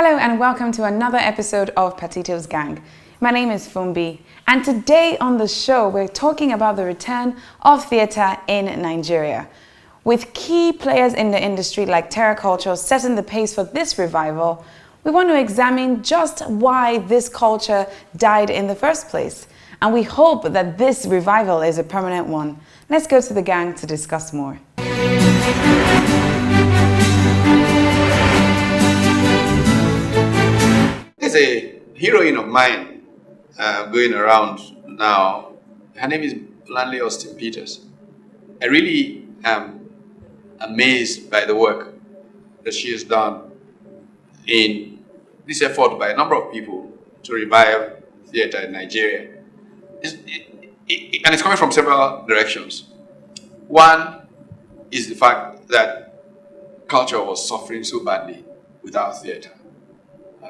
Hello and welcome to another episode of Patito's Gang. My name is Fumbi, and today on the show we're talking about the return of theatre in Nigeria. With key players in the industry like Terra Culture setting the pace for this revival, we want to examine just why this culture died in the first place. And we hope that this revival is a permanent one. Let's go to the gang to discuss more. There's a heroine of mine going around now. Her name is Lonnie Peters. I really am amazed by the work that she has done in this effort by a number of people to revive theatre in Nigeria. And it's coming from several directions. One is the fact that culture was suffering so badly without theatre.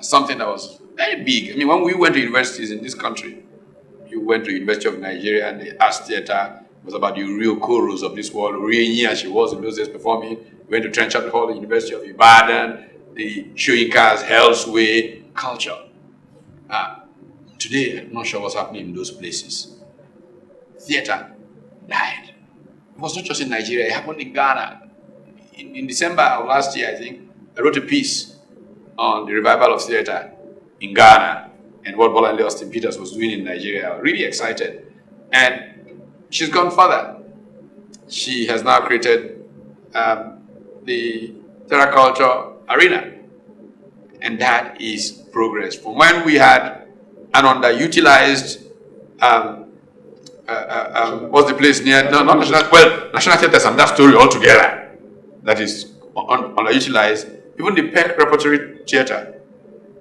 Something that was very big. I mean, when we went to universities in this country, you went to University of Nigeria and the arts theatre was about the real choros of this world. Urienyi, as she was in those days performing. We went to Trenchard Hall, the University of Ibadan, the Shoyinka's Hell's Way culture. Today, I'm not sure what's happening in those places. Theatre died. It was not just in Nigeria, it happened in Ghana. In December of last year, I think, I wrote a piece on the revival of theatre in Ghana and what Bolanle Austin Peters was doing in Nigeria. Really excited. And she's gone further. She has now created the Terra Culture Arena. And that is progress. From when we had an underutilized, what's the place near? No, not National, well, National Theatre and that story altogether. That is underutilized. Even the Peck Repertory Theatre,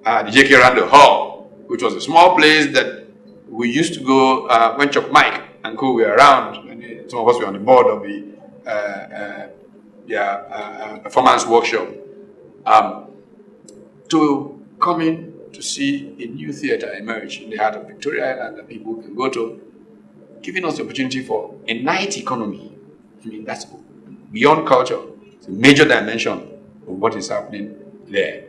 the J.K. Randall Hall, which was a small place that we used to go when Chuck Mike and co were around. And some of us were on the board of the performance workshop. To come in to see a new theatre emerge in the heart of Victoria Island that people can go to, giving us the opportunity for a night economy. I mean, that's beyond culture. It's a major dimension of what is happening there.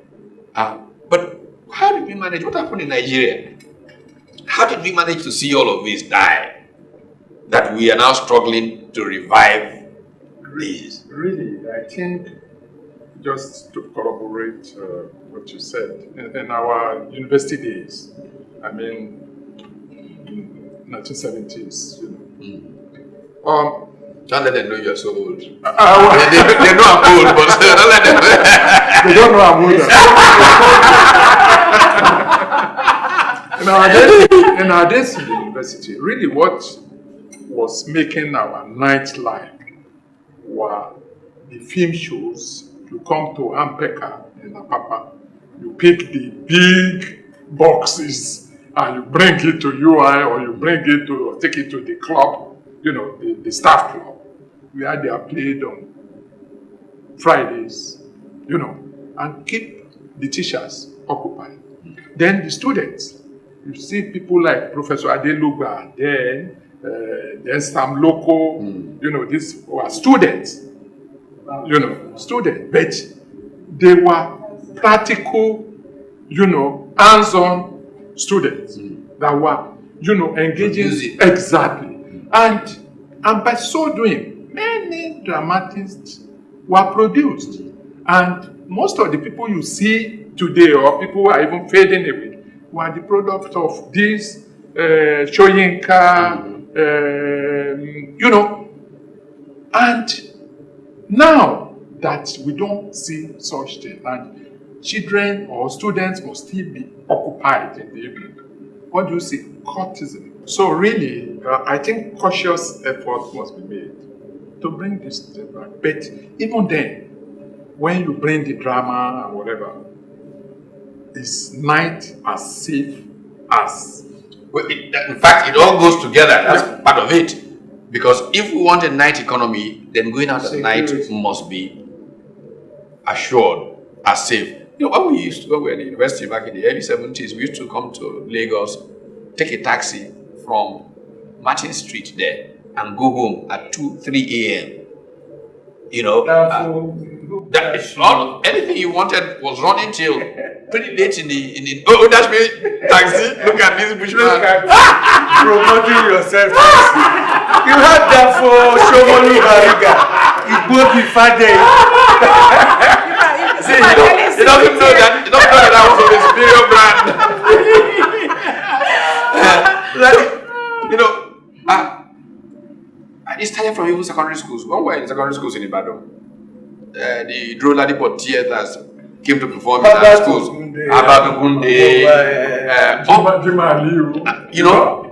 But how did we manage? What happened in Nigeria? How did we manage to see all of this die? That we are now struggling to revive this? Really, I think, just to corroborate what you said, in our university days, I mean, 1970s, Don't let them know you're so old. they They know I'm old, but don't let them. they don't know I'm older. in our days in the university, really what was making our nightlife were the film shows. You come to Ampeka in Apapa, you pick the big boxes and you bring it to UI or you bring it to, or take it to the club, the staff club. We had their played on Fridays, and keep the teachers occupied. Then the students, you see people like Professor Adeluga, then Sam Loco, these were students, students, but they were practical, hands-on students that were, engaging exactly. And by so doing, many dramatists were produced. And most of the people you see today, or people who are even fading away, were the product of this Shoyinka, And now that we don't see such thing, and children or students must still be occupied in the evening. What do you see? Cultism. So really, I think cautious effort must be made to bring this back. But even then, when you bring the drama and whatever, is night as safe as... Well, in fact, it all goes together. That's part of it. Because if we want a night economy, then going out at night must be assured as safe. When we were in the university back in the early 70s, we used to come to Lagos, take a taxi from Martin Street there, and go home at 2, 3 a.m. That is all. Anything you wanted was running till pretty late in the oh dash me taxi. Look at this bushman. Promoting yourself. You had that for Shomolu Bariga. It would be Fade. See, he doesn't know that I was of a superior brand. I started from even secondary schools. When we were in secondary schools in Ibadan, the Droladipo theaters came to perform in our schools. Abadugunde,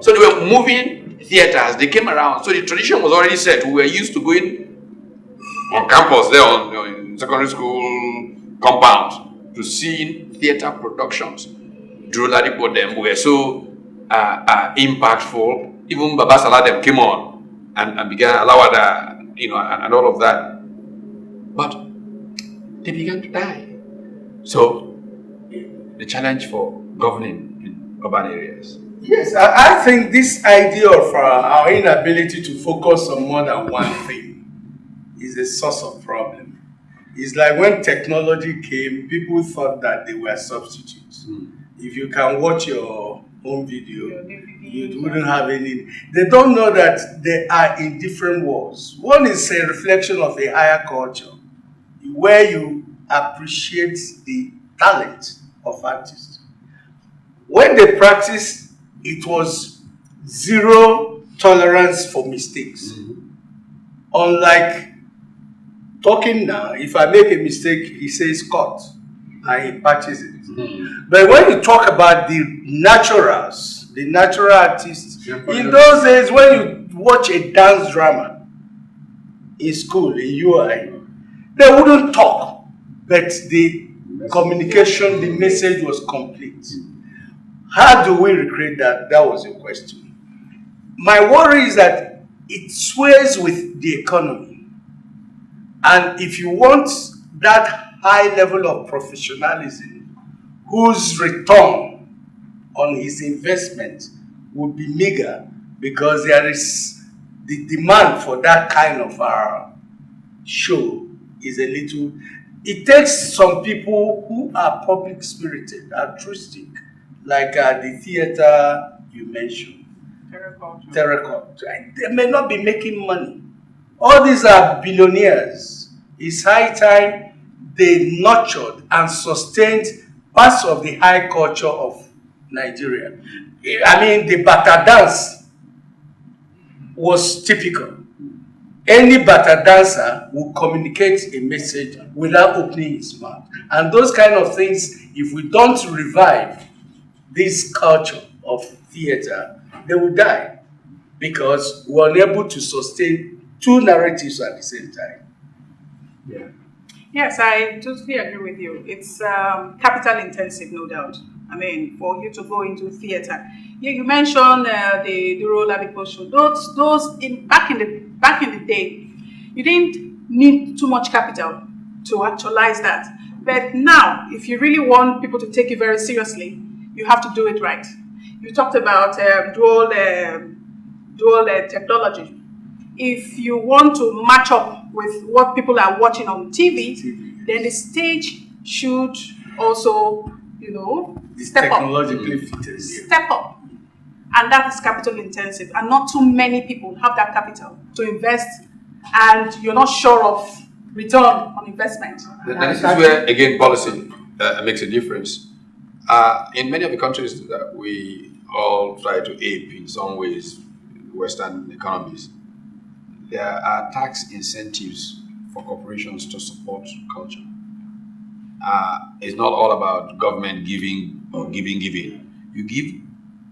so they were moving theaters. They came around. So the tradition was already set. We were used to going on campus there in secondary school compound to see theater productions. Droladipo them were so impactful. Even Baba Salah them came on and began Alawada, and all of that. But they began to die. So the challenge for governing in urban areas. Yes, I think this idea of our inability to focus on more than one thing is a source of problem. It's like when technology came, people thought that they were substitutes. If you can watch your home video, you wouldn't have any. They don't know that they are in different worlds. One is a reflection of a higher culture where you appreciate the talent of artists. When they practiced, it was zero tolerance for mistakes. Unlike talking now, if I make a mistake, he says cut and he patches it. But when you talk about the naturals, the natural artists, in those days when you watch a dance drama in school, in UI, they wouldn't talk, but the communication, the message was complete. How do we recreate that? That was a question. My worry is that it sways with the economy. And if you want that high level of professionalism, whose return on his investment would be meager because there is the demand for that kind of show is a little. It takes some people who are public spirited, altruistic, like the theater you mentioned, Terracotta. They may not be making money. All these are billionaires. It's high time they nurtured and sustained parts of the high culture of Nigeria. I mean, the Bata dance was typical. Any Bata dancer will communicate a message without opening his mouth. And those kind of things, if we don't revive this culture of theater, they will die because we're unable to sustain two narratives at the same time. Yeah. Yes, I totally agree with you. It's capital intensive, no doubt. I mean, for you to go into theater, you mentioned the Duro Ladipo show. Those back in the day, you didn't need too much capital to actualize that. But now, if you really want people to take you very seriously, you have to do it right. You talked about dual technology. If you want to match up with what people are watching on TV, then the stage should also, step up. And that is capital intensive. And not too many people have that capital to invest, and you're not sure of return on investment. And this is where, again, policy makes a difference. In many of the countries that we all try to ape in some ways, Western economies, there are tax incentives for corporations to support culture. It's not all about government giving or giving. You give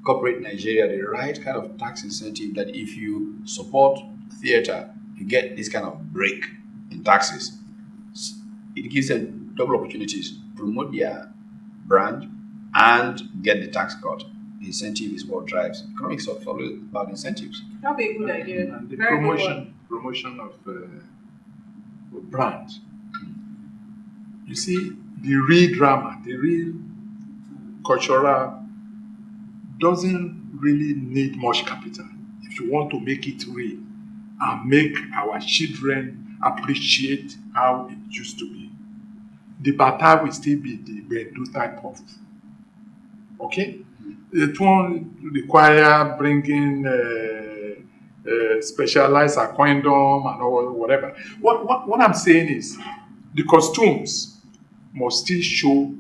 corporate Nigeria the right kind of tax incentive that if you support theater, you get this kind of break in taxes. It gives them double opportunities, promote their brand and get the tax cut. The incentive is what drives. Economics are always about incentives. That would be a good idea. And the Very promotion of brand. You see, the real drama, the real cultural doesn't really need much capital if you want to make it real and make our children appreciate how it used to be. the bata will still be the Bedu type of. Okay? It won't require bringing specialized aquindom and all whatever. What I'm saying is the costumes must still show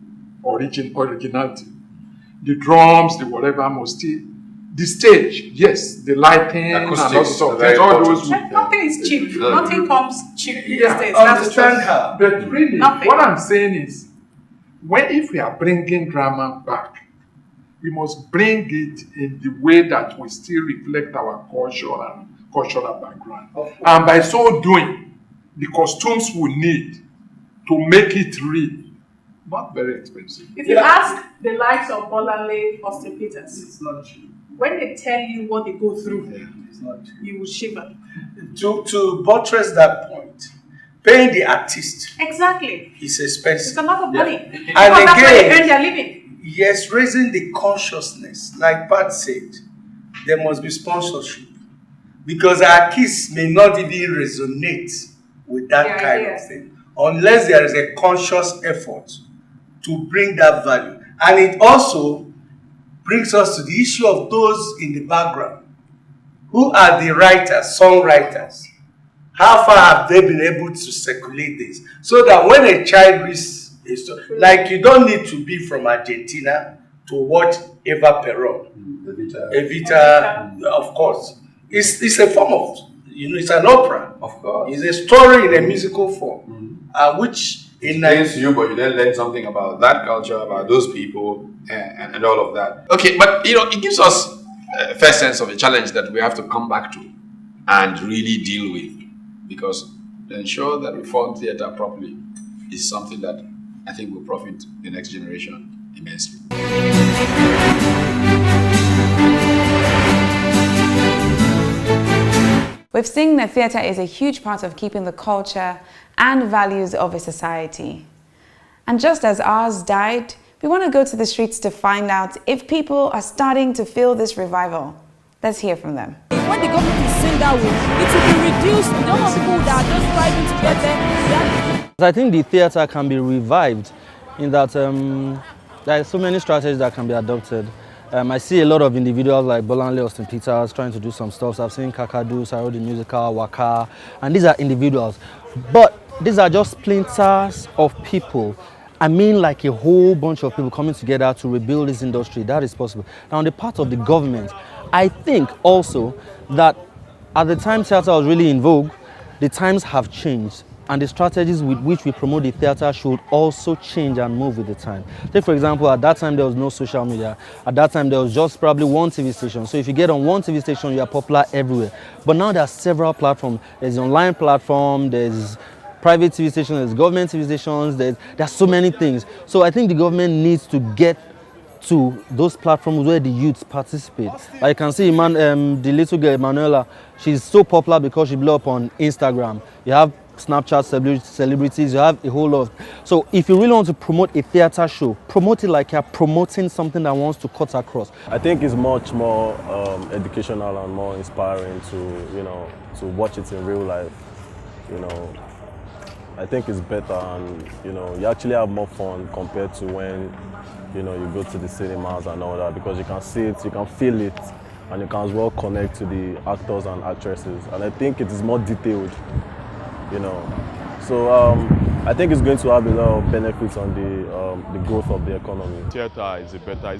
originality. The drums, the whatever must still. The stage, yes, the lighting and all Acoustics, sorts. very All important. those. Nothing is cheap. Nothing comes cheap these Yeah, days. That's the truth. Understand her. But really, Nothing. what I'm saying is, if we are bringing drama back, we must bring it in the way that we still reflect our culture and cultural background. And by so doing, the costumes we need to make it real, not very expensive. If you ask the likes of Bolanle, Austin Peters, It's not true. when they tell you what they go through, It's not true. you will shiver. To buttress that point, paying the artist Exactly. is It's expensive. a lot of money. And Because that's where they again- earn their living. Yes, raising the consciousness, like Pat said, there must be sponsorship. Because our kids may not even resonate with that Yeah, kind yeah. of thing unless there is a conscious effort to bring that value. And it also brings us to the issue of those in the background. Who are the writers, songwriters? How far have they been able to circulate this? So that when a child reads a story, like you don't need to be from Argentina to watch Eva Perón. Evita, of course. It's a form of, it's an opera. Of course. It's a story in a musical form, which in Against you, but you then learn something about that culture, about those people, and all of that. Okay, but it gives us a first sense of a challenge that we have to come back to and really deal with, because to ensure that we fund theatre properly is something that I think will profit the next generation immensely. We've seen that theatre is a huge part of keeping the culture and values of a society. And just as ours died, we want to go to the streets to find out if people are starting to feel this revival. Let's hear from them. When the government is saying that way, it will be reduced. We don't want people that are just striving to get there. I think the theatre can be revived in that there are so many strategies that can be adopted. I see a lot of individuals like Bolanle, Austin Peters trying to do some stuff. I've seen Kakadu, Saro the Musical, Waka, and these are individuals. But these are just splinters of people. I mean like a whole bunch of people coming together to rebuild this industry. That is possible. Now on the part of the government, I think also that at the time theatre was really in vogue, the times have changed. And the strategies with which we promote the theatre should also change and move with the time. Take for example, at that time there was no social media. At that time there was just probably one TV station. So if you get on one TV station, you are popular everywhere. But now there are several platforms. There's an online platform, there's private TV stations, there's government TV stations, there are so many things. So I think the government needs to get to those platforms where the youths participate. Like you can see the little girl, Emanuela, she's so popular because she blew up on Instagram. You have Snapchat celebrities, you have a whole lot. So if you really want to promote a theatre show, promote it like you're promoting something that wants to cut across. I think it's much more educational and more inspiring to watch it in real life. I think it's better, and you actually have more fun compared to when you go to the cinemas and all that, because you can see it, you can feel it, and you can as well connect to the actors and actresses. And I think it is more detailed. So I think it's going to have a lot of benefits on the growth of the economy. Theatre is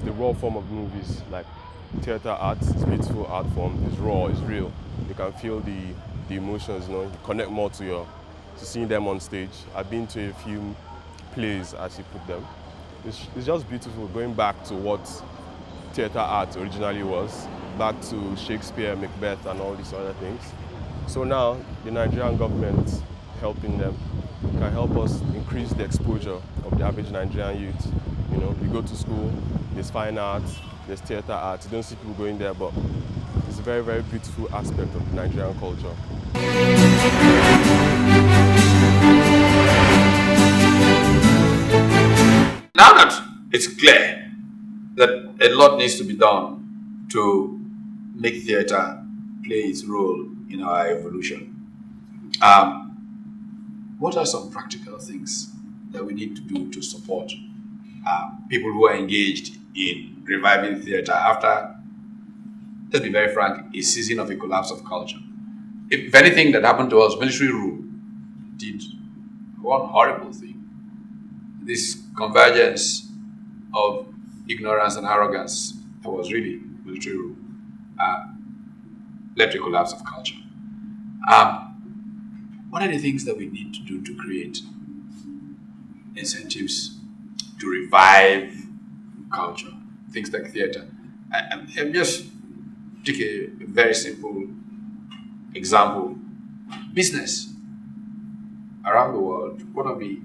the raw form of movies. Like theatre art is a beautiful art form. It's raw, it's real. You can feel the emotions, you connect more to seeing them on stage. I've been to a few plays, as you put them. It's just beautiful going back to what theatre art originally was, back to Shakespeare, Macbeth and all these other things. So now the Nigerian government helping them can help us increase the exposure of the average Nigerian youth. You go to school, there's fine arts, there's theatre arts. You don't see people going there, but it's a very, very beautiful aspect of the Nigerian culture. Now that it's clear that a lot needs to be done to make theatre play its role in our evolution, what are some practical things that we need to do to support people who are engaged in reviving theatre after, let's be very frank, a season of a collapse of culture. If anything that happened to us, military rule did one horrible thing. This convergence of ignorance and arrogance that was really military rule led to a collapse of culture. What are the things that we need to do to create incentives to revive culture? Things like theatre. I'm just take a very simple example. Business around the world, one of the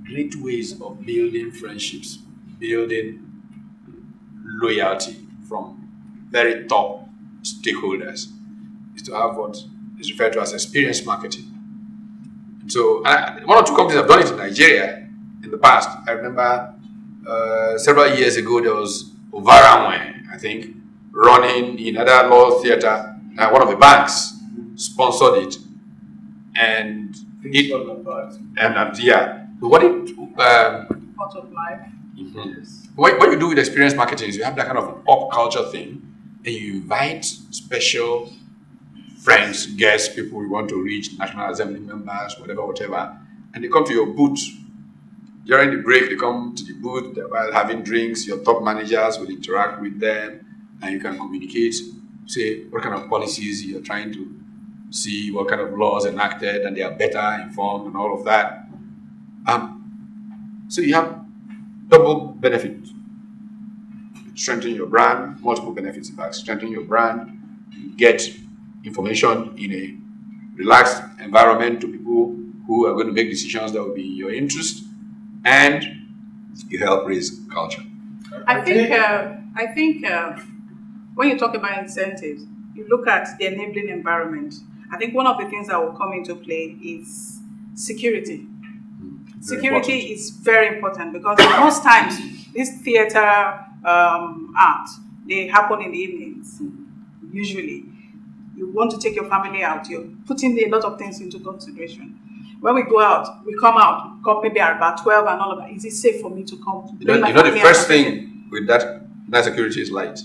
great ways of building friendships, building loyalty from very top stakeholders is to have what is referred to as experience marketing. And so one or two companies have done it in Nigeria in the past. I remember several years ago there was Ovaramwe, I think, running in other law theatre. One of the banks sponsored it, and yeah. What it Part of life. what you do with experience marketing is you have that kind of a pop culture thing, and you invite special friends, guests, people you want to reach, National Assembly members, whatever, and they come to your booth. During the break, they come to the booth while having drinks. Your top managers will interact with them, and you can communicate, say what kind of policies you're trying to see, what kind of laws enacted, and they are better informed and all of that. So you have double benefit. Strengthen your brand, multiple benefits in fact. Strengthen your brand, you get information in a relaxed environment to people who are going to make decisions that will be in your interest, and you help raise culture. I think when you talk about incentives, you look at the enabling environment. I think one of the things that will come into play is security. Security is very important because most times this theatre art, they happen in the evenings. Usually, you want to take your family out. You're putting a lot of things into consideration. When we go out, we come maybe at about 12 and all of that. Is it safe for me to come? You know the first thing with that security is light.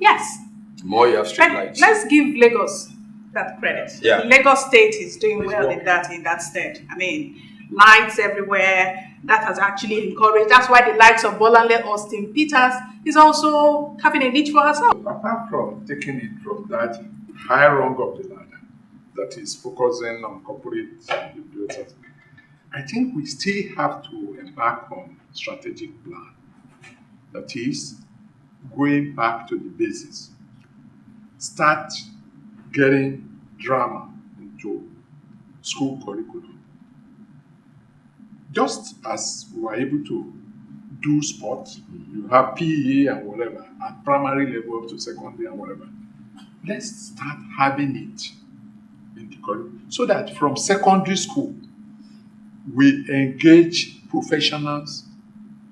Yes. The more you have street lights. Let's give Lagos that credit. Yeah. Lagos State is doing well in that state. I mean, lights everywhere. That has actually encouraged. That's why the likes of Bolanle Austin Peters is also having a niche for herself. Apart from taking it from that high rung of the ladder that is focusing on corporate builders, I think we still have to embark on strategic plan. That is going back to the basics. Start getting drama into school curriculum. Just as we were able to do sports, you have PE and whatever, at primary level up to secondary and whatever. Let's start having it in the curriculum so that from secondary school, we engage professionals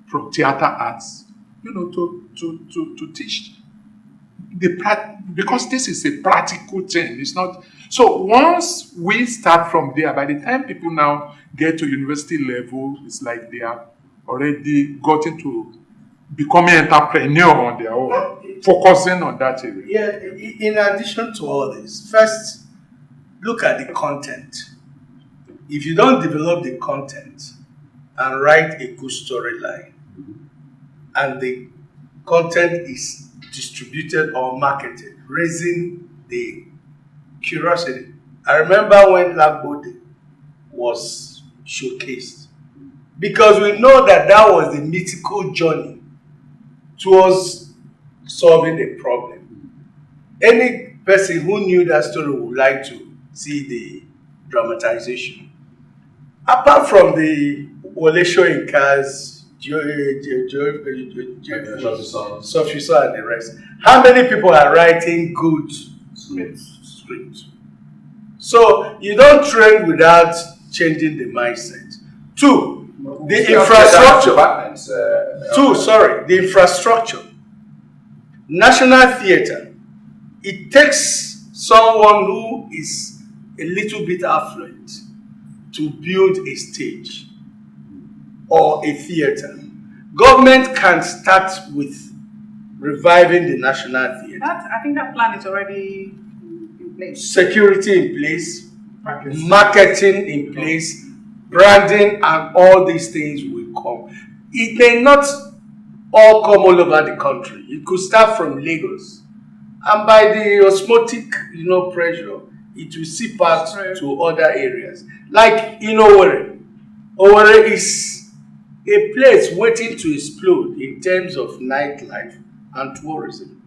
from theater arts, to teach because this is a practical thing. It's not. So once we start from there, by the time people now get to university level, it's like they have already gotten to becoming entrepreneur on their own, focusing on that area. Yeah, in addition to all this, first, look at the content. If you don't develop the content and write a good storyline, and the content is distributed or marketed, raising the curiosity. I remember when Lagbode was showcased, because we know that was the mythical journey towards solving a problem. Any person who knew that story would like to see the dramatization. Apart from the Wole Soyinka's Sofisa and the rest, how many people are writing good script? So you don't train without changing the mindset. Two, the infrastructure. The infrastructure. National theatre. It takes someone who is a little bit affluent to build a stage or a theatre. Government can start with reviving the National Theatre. I think that plan is already in place. Security in place, marketing in place, branding, and all these things will come. It may not all come all over the country. It could start from Lagos. And by the osmotic, pressure, it will seep out to other areas. Like in Owerri. Owerri is a place waiting to explode in terms of nightlife and tourism,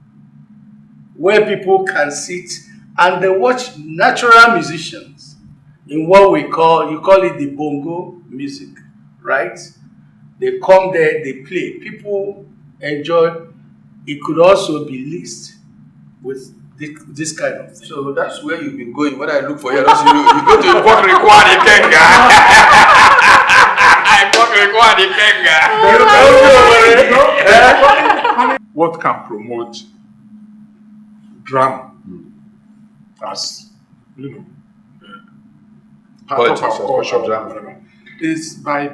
where people can sit and they watch natural musicians in what you call it the bongo music, right? They come there, they play, people enjoy. It could also be leased with this kind of thing. So that's where you've been going. When I look for you, you go to Import Required Ikenga. Import Required Ikenga. What can promote drama as, part of our culture, whatever, is by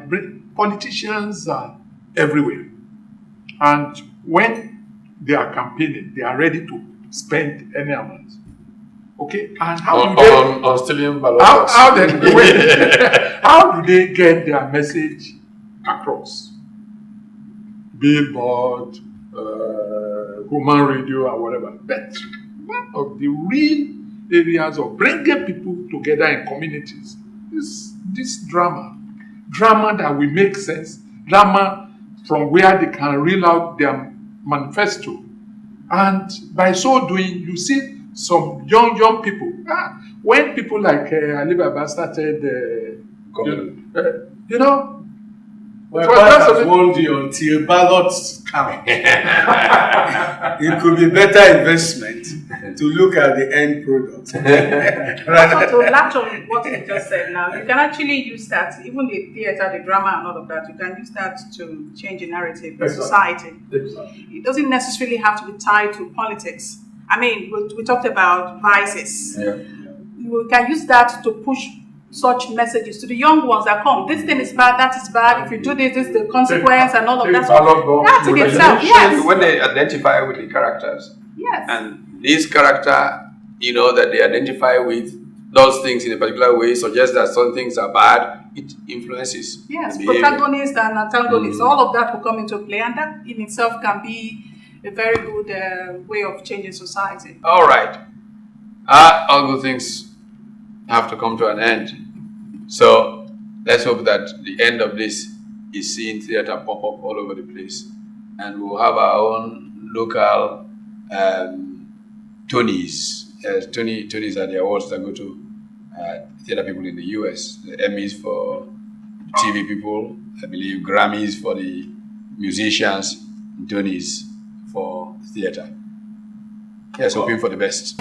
politicians are everywhere. And when they are campaigning, they are ready to spend any amount. Okay? And how do they... On stealing ballot how do they get their message across? Billboard, human radio, or whatever. But one of the real areas of bringing people together in communities is this drama. Drama that will make sense. Drama from where they can reel out their manifesto. And by so doing, you see some young people. When people like Ali Baba started, Well, God has warned you until ballots count. It could be better investment to look at the end product. So to latch on what you just said now, you can actually use that, even the theatre, the drama and all of that, you can use that to change the narrative in society. It doesn't necessarily have to be tied to politics. I mean, we talked about vices. Yeah. You can use that to push such messages to the young ones that come. This thing is bad, that is bad. If you do this, this is the consequence and all of that. So that's in itself, yes. When they identify with the characters. Yes. And this character, that they identify with, does things in a particular way, suggests that some things are bad, it influences. Yes, the behavior. protagonist and antagonist, all of that will come into play, and that in itself can be a very good way of changing society. All right. All good things have to come to an end. So let's hope that the end of this is seeing theatre pop up all over the place. And we'll have our own local Tonys. Tonys are the awards that go to theatre people in the US. The Emmys for TV people, I believe Grammys for the musicians, and Tonys for theatre. Yes, hoping for the best.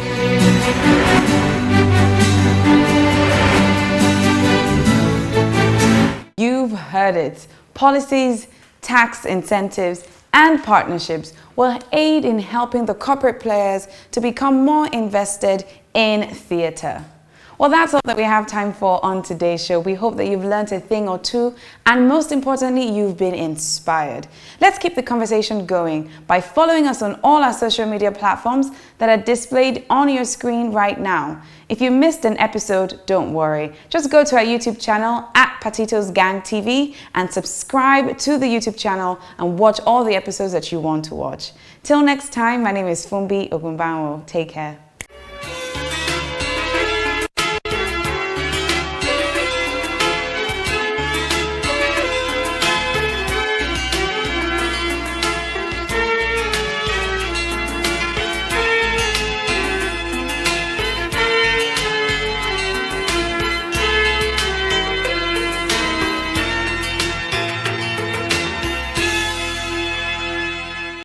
You've heard it. Policies, tax incentives, and partnerships will aid in helping the corporate players to become more invested in theatre. Well, that's all that we have time for on today's show. We hope that you've learned a thing or two, and most importantly, you've been inspired. Let's keep the conversation going by following us on all our social media platforms that are displayed on your screen right now. If you missed an episode, don't worry. Just go to our YouTube channel at Patitos Gang TV and subscribe to the YouTube channel and watch all the episodes that you want to watch. Till next time, my name is Fumbi Ogunbanwo. Take care.